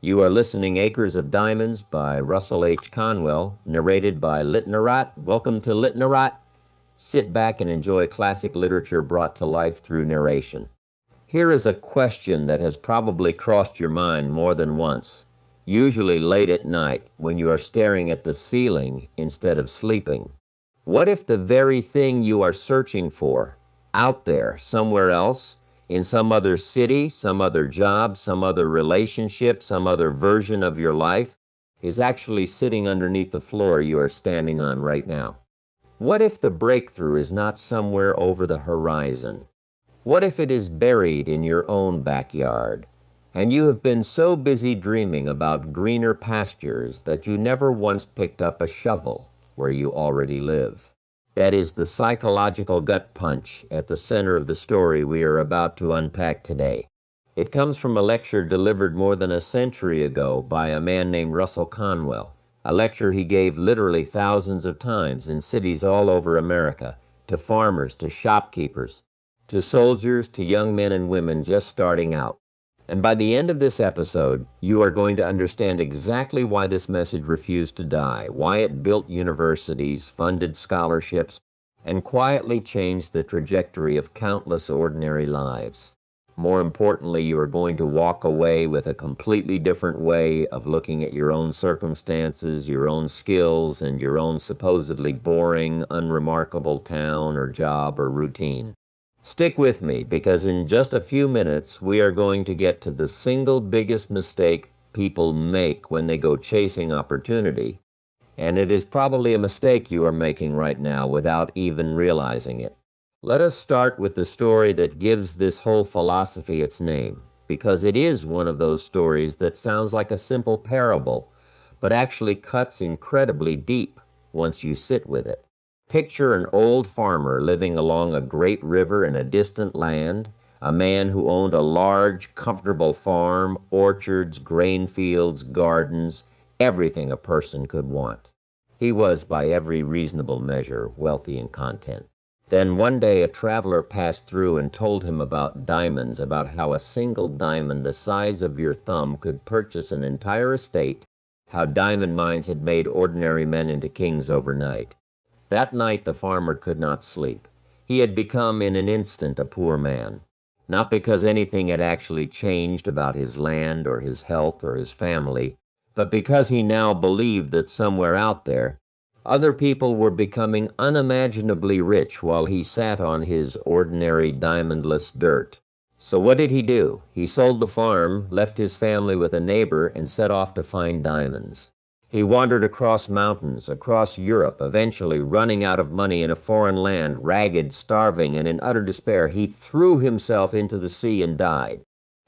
You are listening Acres of Diamonds by Russell H. Conwell, narrated by Litnarrate. Welcome to Litnarrate. Sit back and enjoy classic literature brought to life through narration. Here is a question that has probably crossed your mind more than once, usually late at night when you are staring at the ceiling instead of sleeping. What if the very thing you are searching for, out there, somewhere else, in some other city, some other job, some other relationship, some other version of your life, is actually sitting underneath the floor you are standing on right now? What if the breakthrough is not somewhere over the horizon? What if it is buried in your own backyard, and you have been so busy dreaming about greener pastures that you never once picked up a shovel where you already live? That is the psychological gut punch at the center of the story we are about to unpack today. It comes from a lecture delivered more than a century ago by a man named Russell Conwell, a lecture he gave literally thousands of times in cities all over America, to farmers, to shopkeepers, to soldiers, to young men and women just starting out. And by the end of this episode, you are going to understand exactly why this message refused to die, why it built universities, funded scholarships, and quietly changed the trajectory of countless ordinary lives. More importantly, you are going to walk away with a completely different way of looking at your own circumstances, your own skills, and your own supposedly boring, unremarkable town or job or routine. Stick with me, because in just a few minutes we are going to get to the single biggest mistake people make when they go chasing opportunity, and it is probably a mistake you are making right now without even realizing it. Let us start with the story that gives this whole philosophy its name, because it is one of those stories that sounds like a simple parable, but actually cuts incredibly deep once you sit with it. Picture an old farmer living along a great river in a distant land, a man who owned a large, comfortable farm, orchards, grain fields, gardens, everything a person could want. He was, by every reasonable measure, wealthy in content. Then one day a traveler passed through and told him about diamonds, about how a single diamond the size of your thumb could purchase an entire estate, how diamond mines had made ordinary men into kings overnight. That night the farmer could not sleep. He had become in an instant a poor man, not because anything had actually changed about his land or his health or his family, but because he now believed that somewhere out there, other people were becoming unimaginably rich while he sat on his ordinary diamondless dirt. So what did he do? He sold the farm, left his family with a neighbor, and set off to find diamonds. He wandered across mountains, across Europe, eventually running out of money in a foreign land, ragged, starving, and in utter despair, he threw himself into the sea and died.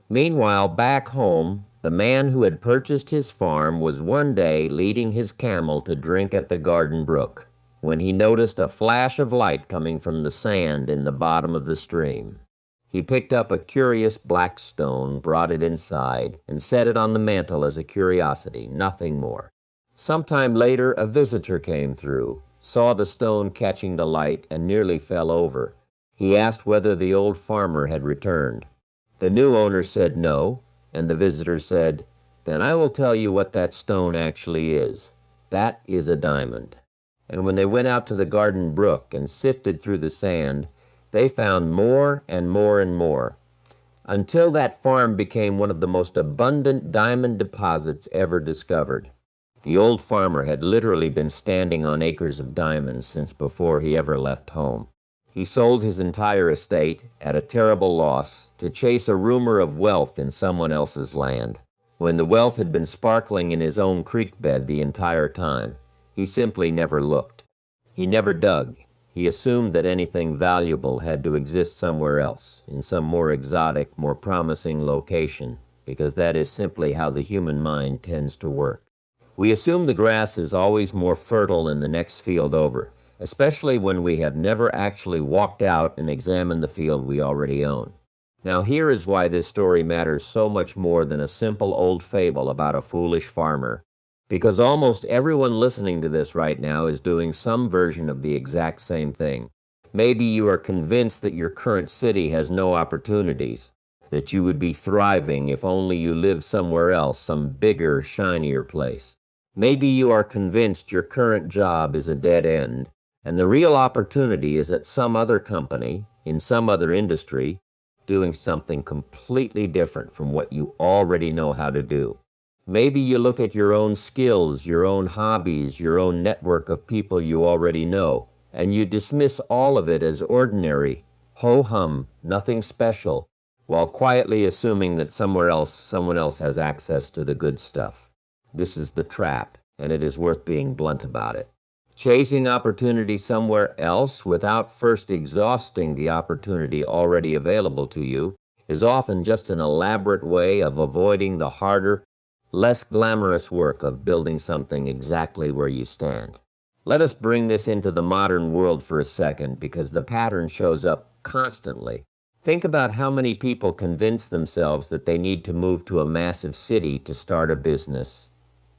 Meanwhile, back home, the man who had purchased his farm was one day leading his camel to drink at the garden brook, when he noticed a flash of light coming from the sand in the bottom of the stream. He picked up a curious black stone, brought it inside, and set it on the mantel as a curiosity, nothing more. Sometime later, a visitor came through, saw the stone catching the light, and nearly fell over. He asked whether the old farmer had returned. The new owner said no, and the visitor said, "Then I will tell you what that stone actually is. That is a diamond." And when they went out to the garden brook and sifted through the sand, they found more and more and more, until that farm became one of the most abundant diamond deposits ever discovered. The old farmer had literally been standing on acres of diamonds since before he ever left home. He sold his entire estate at a terrible loss to chase a rumor of wealth in someone else's land, when the wealth had been sparkling in his own creek bed the entire time. He simply never looked. He never dug. He assumed that anything valuable had to exist somewhere else, in some more exotic, more promising location, because that is simply how the human mind tends to work. We assume the grass is always more fertile in the next field over, especially when we have never actually walked out and examined the field we already own. Now here is why this story matters so much more than a simple old fable about a foolish farmer, because almost everyone listening to this right now is doing some version of the exact same thing. Maybe you are convinced that your current city has no opportunities. that you would be thriving if only you lived somewhere else, some bigger, shinier place. Maybe you are convinced your current job is a dead end, and the real opportunity is at some other company, in some other industry, doing something completely different from what you already know how to do. Maybe you look at your own skills, your own hobbies, your own network of people you already know, and you dismiss all of it as ordinary, ho-hum, nothing special, while quietly assuming that someone else has access to the good stuff. This is the trap, and it is worth being blunt about it. Chasing opportunity somewhere else without first exhausting the opportunity already available to you is often just an elaborate way of avoiding the harder, less glamorous work of building something exactly where you stand. Let us bring this into the modern world for a second, because the pattern shows up constantly. Think about how many people convince themselves that they need to move to a massive city to start a business,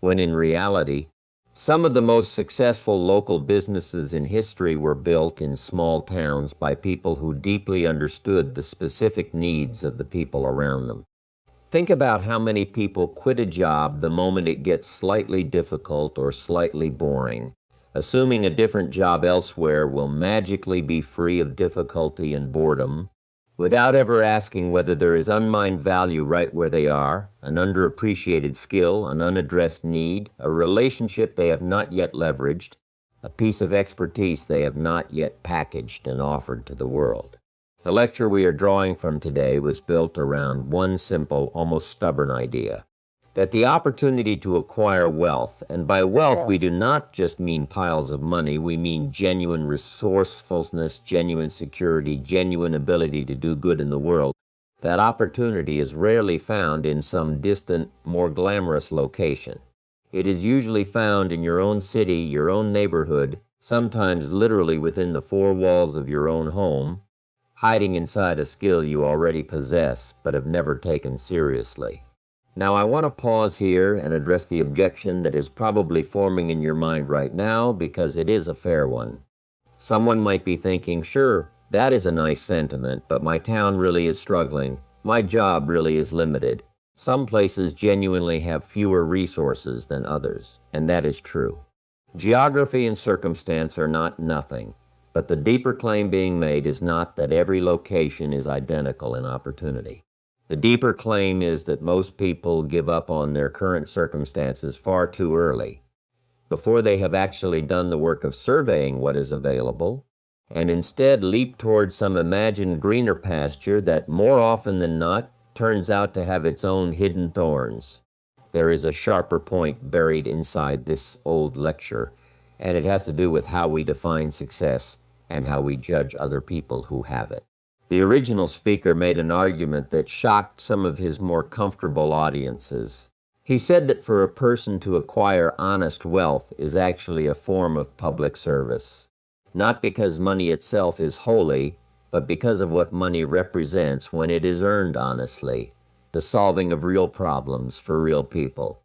when in reality, some of the most successful local businesses in history were built in small towns by people who deeply understood the specific needs of the people around them. Think about how many people quit a job the moment it gets slightly difficult or slightly boring, assuming a different job elsewhere will magically be free of difficulty and boredom, without ever asking whether there is unmined value right where they are, an underappreciated skill, an unaddressed need, a relationship they have not yet leveraged, a piece of expertise they have not yet packaged and offered to the world. The lecture we are drawing from today was built around one simple, almost stubborn idea: that the opportunity to acquire wealth, and by wealth we do not just mean piles of money, we mean genuine resourcefulness, genuine security, genuine ability to do good in the world. That opportunity is rarely found in some distant, more glamorous location. It is usually found in your own city, your own neighborhood, sometimes literally within the four walls of your own home, hiding inside a skill you already possess but have never taken seriously. Now, I want to pause here and address the objection that is probably forming in your mind right now, because it is a fair one. Someone might be thinking, sure, that is a nice sentiment, but my town really is struggling. My job really is limited. Some places genuinely have fewer resources than others, and that is true. Geography and circumstance are not nothing, but the deeper claim being made is not that every location is identical in opportunity. The deeper claim is that most people give up on their current circumstances far too early, before they have actually done the work of surveying what is available, and instead leap towards some imagined greener pasture that more often than not turns out to have its own hidden thorns. There is a sharper point buried inside this old lecture, and it has to do with how we define success and how we judge other people who have it. The original speaker made an argument that shocked some of his more comfortable audiences. He said that for a person to acquire honest wealth is actually a form of public service, not because money itself is holy, but because of what money represents when it is earned honestly, the solving of real problems for real people.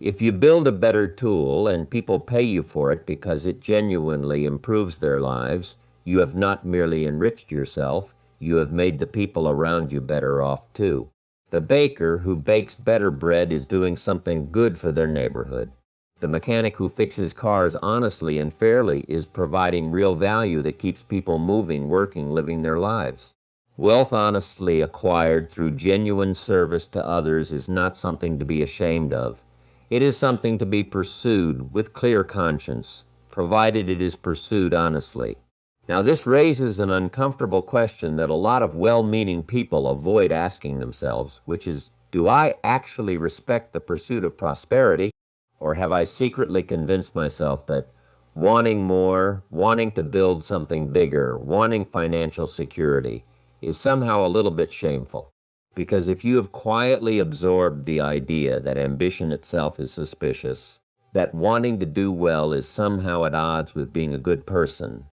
If you build a better tool and people pay you for it because it genuinely improves their lives, you have not merely enriched yourself, you have made the people around you better off too. The baker who bakes better bread is doing something good for their neighborhood. The mechanic who fixes cars honestly and fairly is providing real value that keeps people moving, working, living their lives. Wealth honestly acquired through genuine service to others is not something to be ashamed of. It is something to be pursued with clear conscience, provided it is pursued honestly. Now, this raises an uncomfortable question that a lot of well-meaning people avoid asking themselves, which is, do I actually respect the pursuit of prosperity, or have I secretly convinced myself that wanting more, wanting to build something bigger, wanting financial security is somehow a little bit shameful? Because if you have quietly absorbed the idea that ambition itself is suspicious, that wanting to do well is somehow at odds with being a good person,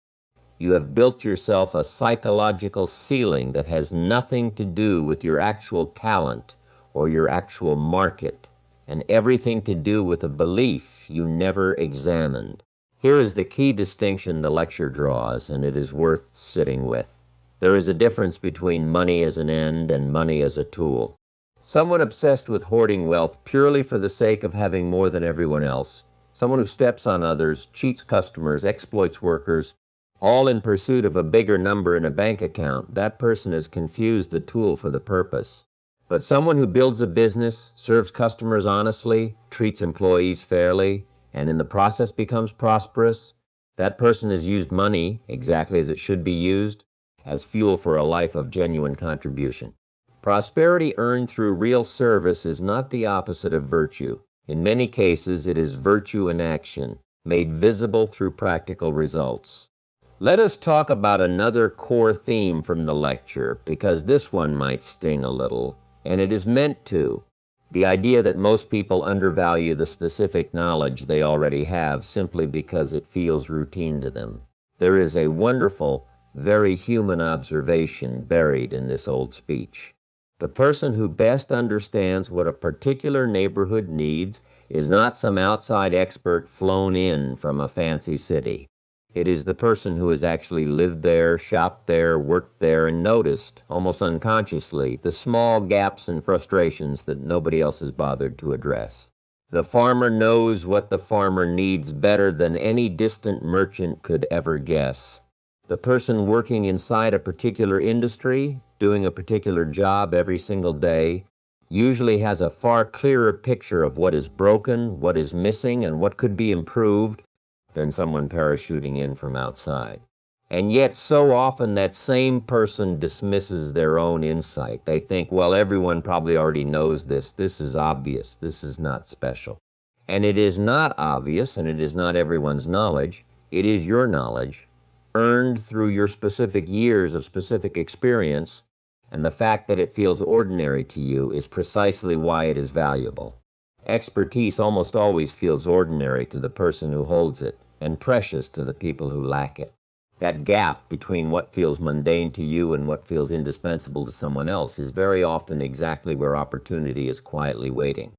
you have built yourself a psychological ceiling that has nothing to do with your actual talent or your actual market, and everything to do with a belief you never examined. Here is the key distinction the lecture draws, and it is worth sitting with. There is a difference between money as an end and money as a tool. Someone obsessed with hoarding wealth purely for the sake of having more than everyone else, someone who steps on others, cheats customers, exploits workers, all in pursuit of a bigger number in a bank account, that person has confused the tool for the purpose. But someone who builds a business, serves customers honestly, treats employees fairly, and in the process becomes prosperous, that person has used money, exactly as it should be used, as fuel for a life of genuine contribution. Prosperity earned through real service is not the opposite of virtue. In many cases, it is virtue in action, made visible through practical results. Let us talk about another core theme from the lecture, because this one might sting a little, and it is meant to. The idea that most people undervalue the specific knowledge they already have simply because it feels routine to them. There is a wonderful, very human observation buried in this old speech. The person who best understands what a particular neighborhood needs is not some outside expert flown in from a fancy city. It is the person who has actually lived there, shopped there, worked there, and noticed, almost unconsciously, the small gaps and frustrations that nobody else has bothered to address. The farmer knows what the farmer needs better than any distant merchant could ever guess. The person working inside a particular industry, doing a particular job every single day, usually has a far clearer picture of what is broken, what is missing, and what could be improved than someone parachuting in from outside. And yet so often that same person dismisses their own insight. They think, well, everyone probably already knows this. This is obvious. This is not special. And it is not obvious, and it is not everyone's knowledge. It is your knowledge, earned through your specific years of specific experience, and the fact that it feels ordinary to you is precisely why it is valuable. Expertise almost always feels ordinary to the person who holds it, and precious to the people who lack it. That gap between what feels mundane to you and what feels indispensable to someone else is very often exactly where opportunity is quietly waiting.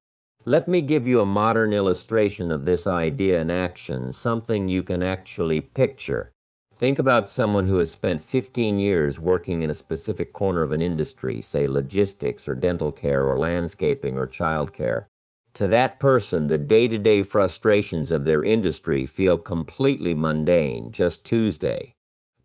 Let me give you a modern illustration of this idea in action, something you can actually picture. Think about someone who has spent 15 years working in a specific corner of an industry, say logistics or dental care or landscaping or childcare. To that person, the day-to-day frustrations of their industry feel completely mundane, just Tuesday.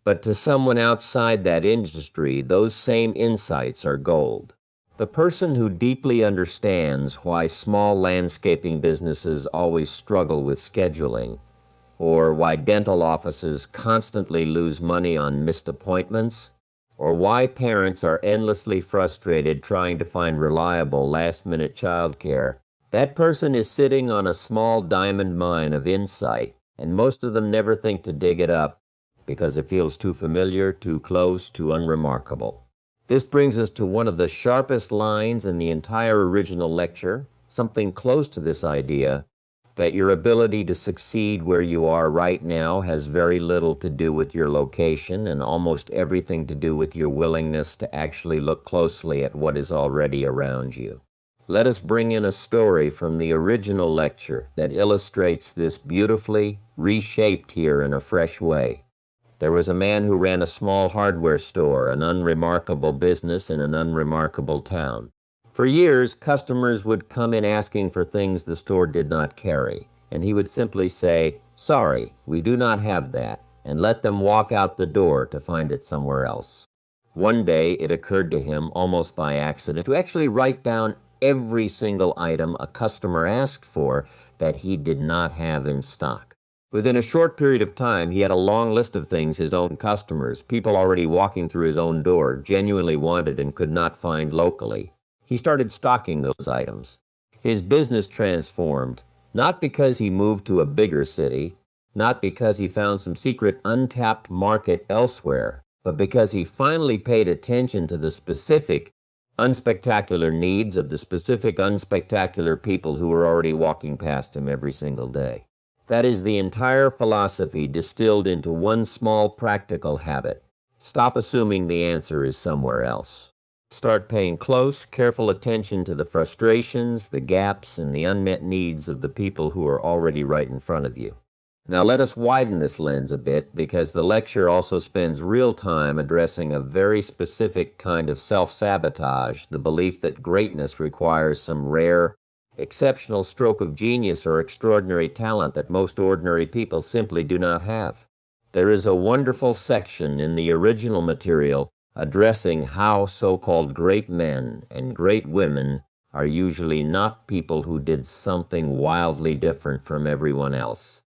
But to someone outside that industry, those same insights are gold. The person who deeply understands why small landscaping businesses always struggle with scheduling, or why dental offices constantly lose money on missed appointments, or why parents are endlessly frustrated trying to find reliable last-minute childcare, that person is sitting on a small diamond mine of insight, and most of them never think to dig it up because it feels too familiar, too close, too unremarkable. This brings us to one of the sharpest lines in the entire original lecture, something close to this idea that your ability to succeed where you are right now has very little to do with your location and almost everything to do with your willingness to actually look closely at what is already around you. Let us bring in a story from the original lecture that illustrates this beautifully, reshaped here in a fresh way. There was a man who ran a small hardware store, an unremarkable business in an unremarkable town. For years, customers would come in asking for things the store did not carry, and he would simply say, "Sorry, we do not have that," and let them walk out the door to find it somewhere else. One day, it occurred to him, almost by accident, to actually write down every single item a customer asked for that he did not have in stock. Within a short period of time, he had a long list of things his own customers, people already walking through his own door, genuinely wanted and could not find locally. He started stocking those items. His business transformed, not because he moved to a bigger city, not because he found some secret untapped market elsewhere, but because he finally paid attention to the specific, unspectacular needs of the specific, unspectacular people who were already walking past him every single day. That is the entire philosophy distilled into one small practical habit. Stop assuming the answer is somewhere else. Start paying close, careful attention to the frustrations, the gaps, and the unmet needs of the people who are already right in front of you. Now let us widen this lens a bit, because the lecture also spends real time addressing a very specific kind of self-sabotage, the belief that greatness requires some rare, exceptional stroke of genius or extraordinary talent that most ordinary people simply do not have. There is a wonderful section in the original material addressing how so-called great men and great women are usually not people who did something wildly different from everyone else.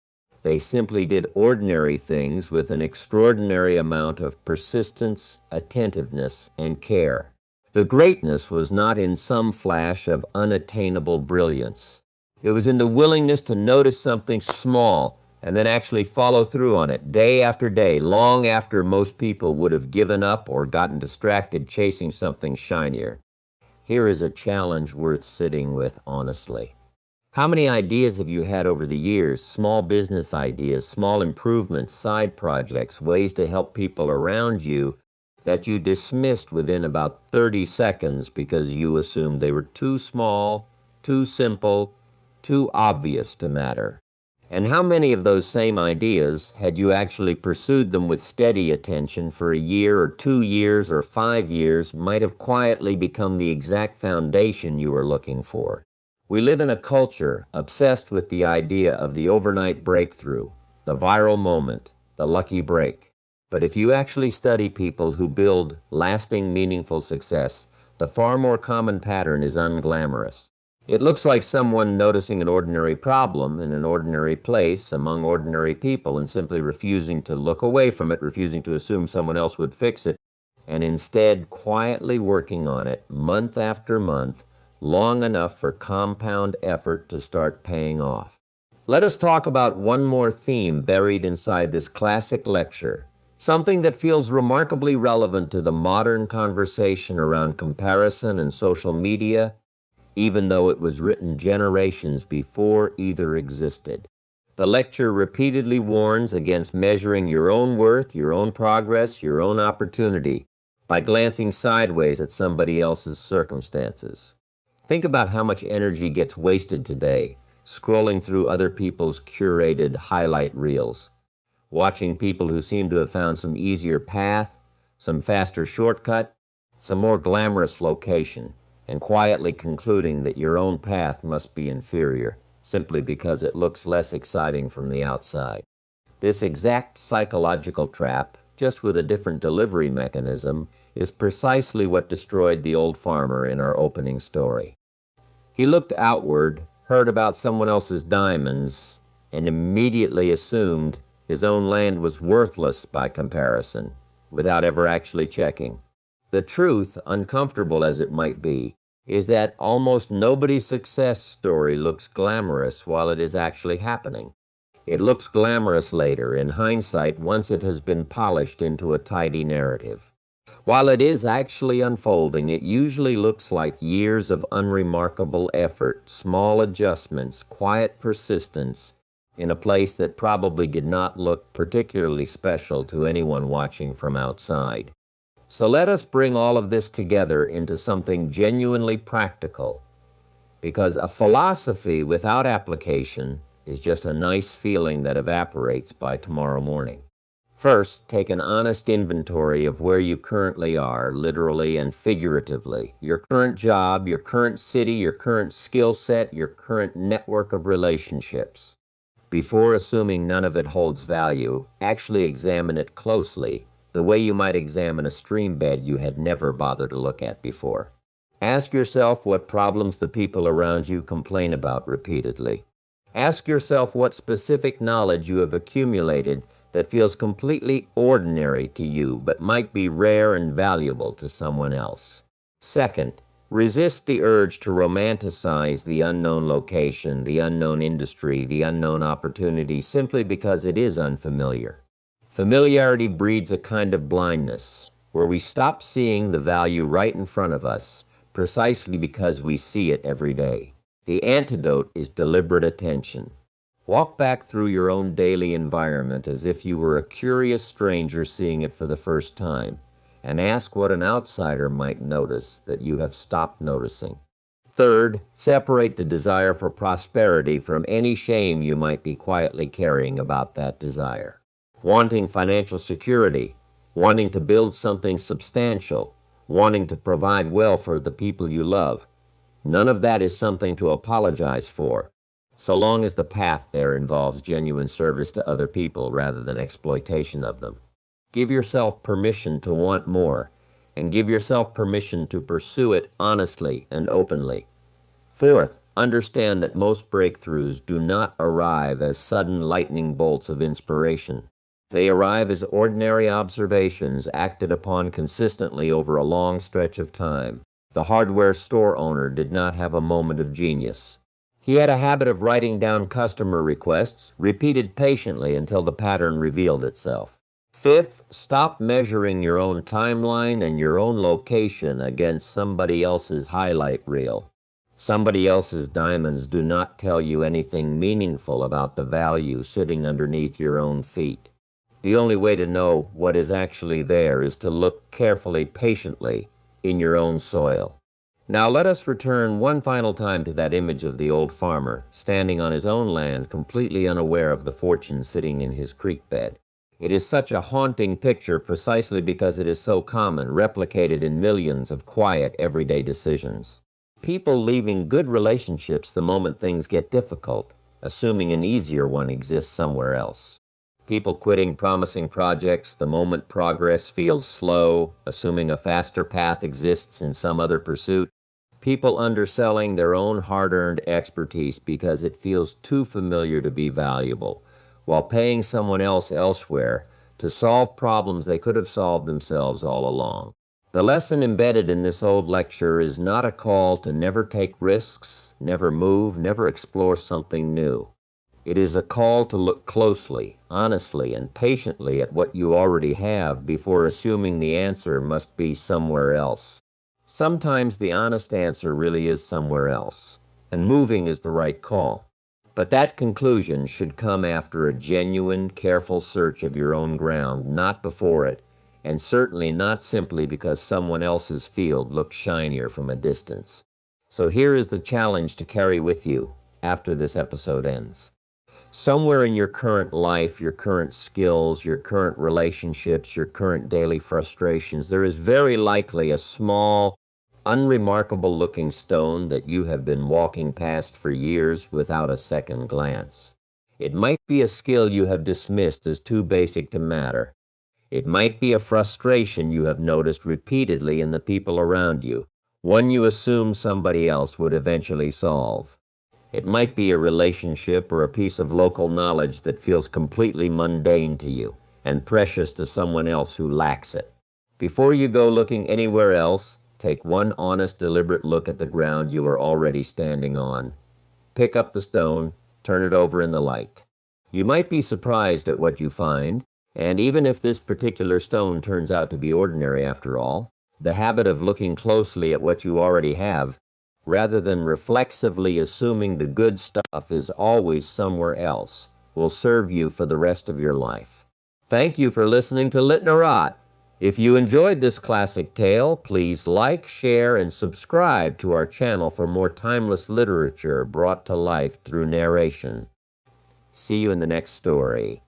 They simply did ordinary things with an extraordinary amount of persistence, attentiveness, and care. The greatness was not in some flash of unattainable brilliance. It was in the willingness to notice something small and then actually follow through on it day after day, long after most people would have given up or gotten distracted chasing something shinier. Here is a challenge worth sitting with honestly. How many ideas have you had over the years, small business ideas, small improvements, side projects, ways to help people around you that you dismissed within about 30 seconds because you assumed they were too small, too simple, too obvious to matter? And how many of those same ideas, had you actually pursued them with steady attention for a year or 2 years or 5 years, might have quietly become the exact foundation you were looking for? We live in a culture obsessed with the idea of the overnight breakthrough, the viral moment, the lucky break. But if you actually study people who build lasting, meaningful success, the far more common pattern is unglamorous. It looks like someone noticing an ordinary problem in an ordinary place among ordinary people and simply refusing to look away from it, refusing to assume someone else would fix it, and instead quietly working on it month after month, long enough for compound effort to start paying off. Let us talk about one more theme buried inside this classic lecture, something that feels remarkably relevant to the modern conversation around comparison and social media, even though it was written generations before either existed. The lecture repeatedly warns against measuring your own worth, your own progress, your own opportunity by glancing sideways at somebody else's circumstances. Think about how much energy gets wasted today scrolling through other people's curated highlight reels, watching people who seem to have found some easier path, some faster shortcut, some more glamorous location, and quietly concluding that your own path must be inferior simply because it looks less exciting from the outside. This exact psychological trap, just with a different delivery mechanism, is precisely what destroyed the old farmer in our opening story. He looked outward, heard about someone else's diamonds, and immediately assumed his own land was worthless by comparison, without ever actually checking. The truth, uncomfortable as it might be, is that almost nobody's success story looks glamorous while it is actually happening. It looks glamorous later, in hindsight, once it has been polished into a tidy narrative. While it is actually unfolding, it usually looks like years of unremarkable effort, small adjustments, quiet persistence, in a place that probably did not look particularly special to anyone watching from outside. So let us bring all of this together into something genuinely practical, because a philosophy without application is just a nice feeling that evaporates by tomorrow morning. First, take an honest inventory of where you currently are, literally and figuratively. Your current job, your current city, your current skill set, your current network of relationships. Before assuming none of it holds value, actually examine it closely, the way you might examine a stream bed you had never bothered to look at before. Ask yourself what problems the people around you complain about repeatedly. Ask yourself what specific knowledge you have accumulated that feels completely ordinary to you but might be rare and valuable to someone else. Second, resist the urge to romanticize the unknown location, the unknown industry, the unknown opportunity simply because it is unfamiliar. Familiarity breeds a kind of blindness, where we stop seeing the value right in front of us, precisely because we see it every day. The antidote is deliberate attention. Walk back through your own daily environment as if you were a curious stranger seeing it for the first time, and ask what an outsider might notice that you have stopped noticing. Third, separate the desire for prosperity from any shame you might be quietly carrying about that desire. Wanting financial security, wanting to build something substantial, wanting to provide well for the people you love. None of that is something to apologize for, so long as the path there involves genuine service to other people rather than exploitation of them. Give yourself permission to want more, and give yourself permission to pursue it honestly and openly. Fourth, understand that most breakthroughs do not arrive as sudden lightning bolts of inspiration. They arrive as ordinary observations acted upon consistently over a long stretch of time. The hardware store owner did not have a moment of genius. He had a habit of writing down customer requests, repeated patiently until the pattern revealed itself. Fifth, stop measuring your own timeline and your own location against somebody else's highlight reel. Somebody else's diamonds do not tell you anything meaningful about the value sitting underneath your own feet. The only way to know what is actually there is to look carefully, patiently, in your own soil. Now let us return one final time to that image of the old farmer, standing on his own land, completely unaware of the fortune sitting in his creek bed. It is such a haunting picture precisely because it is so common, replicated in millions of quiet, everyday decisions. People leaving good relationships the moment things get difficult, assuming an easier one exists somewhere else. People quitting promising projects the moment progress feels slow, assuming a faster path exists in some other pursuit. People underselling their own hard-earned expertise because it feels too familiar to be valuable, while paying someone else elsewhere to solve problems they could have solved themselves all along. The lesson embedded in this old lecture is not a call to never take risks, never move, never explore something new. It is a call to look closely, honestly, and patiently at what you already have before assuming the answer must be somewhere else. Sometimes the honest answer really is somewhere else, and moving is the right call. But that conclusion should come after a genuine, careful search of your own ground, not before it, and certainly not simply because someone else's field looks shinier from a distance. So here is the challenge to carry with you after this episode ends. Somewhere in your current life, your current skills, your current relationships, your current daily frustrations, there is very likely a small, unremarkable-looking stone that you have been walking past for years without a second glance. It might be a skill you have dismissed as too basic to matter. It might be a frustration you have noticed repeatedly in the people around you, one you assume somebody else would eventually solve. It might be a relationship or a piece of local knowledge that feels completely mundane to you and precious to someone else who lacks it. Before you go looking anywhere else, take one honest, deliberate look at the ground you are already standing on. Pick up the stone, turn it over in the light. You might be surprised at what you find, and even if this particular stone turns out to be ordinary after all, the habit of looking closely at what you already have, rather than reflexively assuming the good stuff is always somewhere else, will serve you for the rest of your life. Thank you for listening to Litnarrate. If you enjoyed this classic tale, please like, share, and subscribe to our channel for more timeless literature brought to life through narration. See you in the next story.